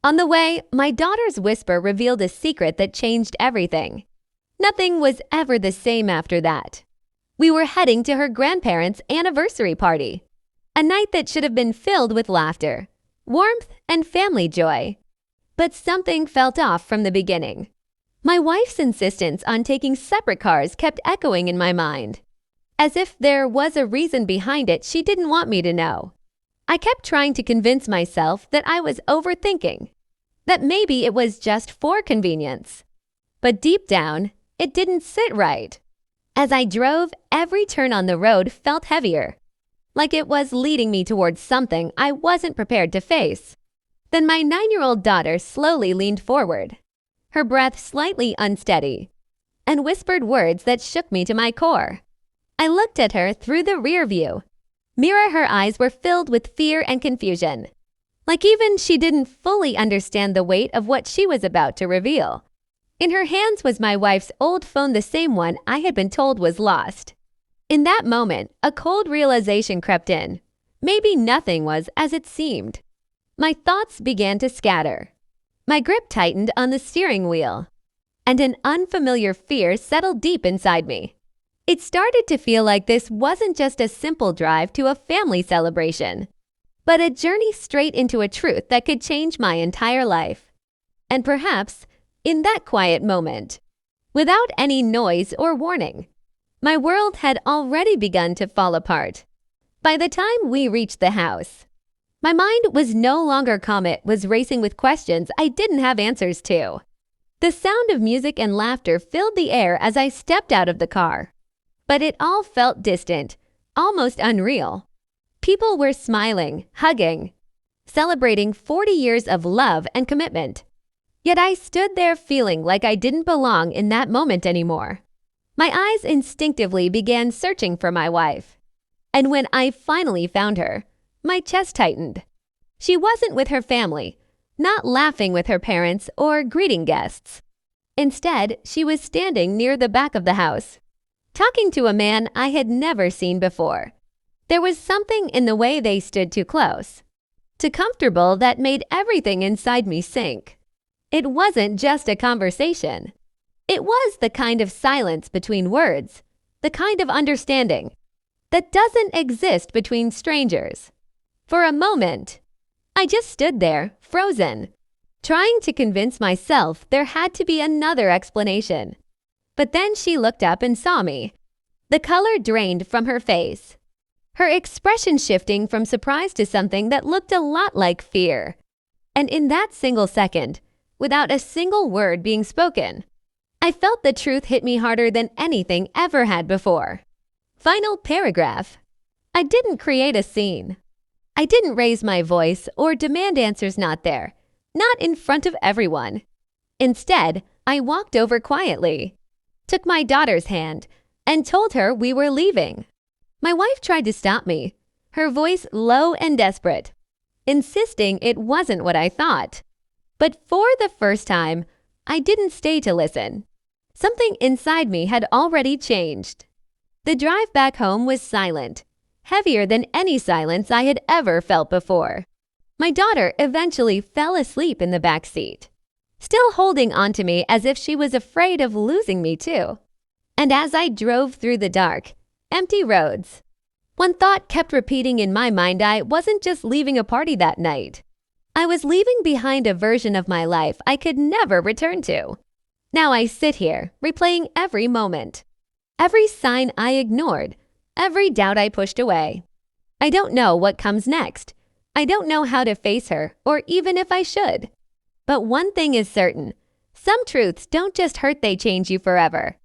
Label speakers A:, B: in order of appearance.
A: On the way, my daughter's whisper revealed a secret that changed everything. Nothing was ever the same after that. We were heading to her grandparents' anniversary party, a night that should have been filled with laughter, warmth, and family joy. But something felt off from the beginning. My wife's insistence on taking separate cars kept echoing in my mind, as if there was a reason behind it she didn't want me to know. I kept trying to convince myself that I was overthinking, that maybe it was just for convenience. But deep down, it didn't sit right. As I drove, every turn on the road felt heavier, like it was leading me towards something I wasn't prepared to face. Then my 9-year-old daughter slowly leaned forward, her breath slightly unsteady, and whispered words that shook me to my core. I looked at her through the rear view mirror. Her eyes were filled with fear and confusion, like even she didn't fully understand the weight of what she was about to reveal. In her hands was my wife's old phone, the same one I had been told was lost. In that moment, a cold realization crept in. Maybe nothing was as it seemed. My thoughts began to scatter. My grip tightened on the steering wheel, and an unfamiliar fear settled deep inside me. It started to feel like this wasn't just a simple drive to a family celebration, but a journey straight into a truth that could change my entire life. And perhaps, in that quiet moment, without any noise or warning, my world had already begun to fall apart. By the time we reached the house, my mind was no longer calm. It was racing with questions I didn't have answers to. The sound of music and laughter filled the air as I stepped out of the car. But it all felt distant, almost unreal. People were smiling, hugging, celebrating 40 years of love and commitment. Yet I stood there feeling like I didn't belong in that moment anymore. My eyes instinctively began searching for my wife. And when I finally found her, my chest tightened. She wasn't with her family, not laughing with her parents or greeting guests. Instead, she was standing near the back of the house, talking to a man I had never seen before. There was something in the way they stood too close, too comfortable, that made everything inside me sink. It wasn't just a conversation. It was the kind of silence between words, the kind of understanding that doesn't exist between strangers. For a moment, I just stood there, frozen, trying to convince myself there had to be another explanation. But then she looked up and saw me. The color drained from her face, her expression shifting from surprise to something that looked a lot like fear. And in that single second, without a single word being spoken, I felt the truth hit me harder than anything ever had before. Final paragraph. I didn't create a scene. I didn't raise my voice or demand answers, not there, not in front of everyone. Instead, I walked over quietly, took my daughter's hand, and told her we were leaving. My wife tried to stop me, her voice low and desperate, insisting it wasn't what I thought. But for the first time, I didn't stay to listen. Something inside me had already changed. The drive back home was silent, heavier than any silence I had ever felt before. My daughter eventually fell asleep in the back seat, still holding onto me as if she was afraid of losing me too. And as I drove through the dark, empty roads, one thought kept repeating in my mind: I wasn't just leaving a party that night. I was leaving behind a version of my life I could never return to. Now I sit here, replaying every moment, every sign I ignored, every doubt I pushed away. I don't know what comes next. I don't know how to face her, or even if I should. But one thing is certain: some truths don't just hurt, they change you forever.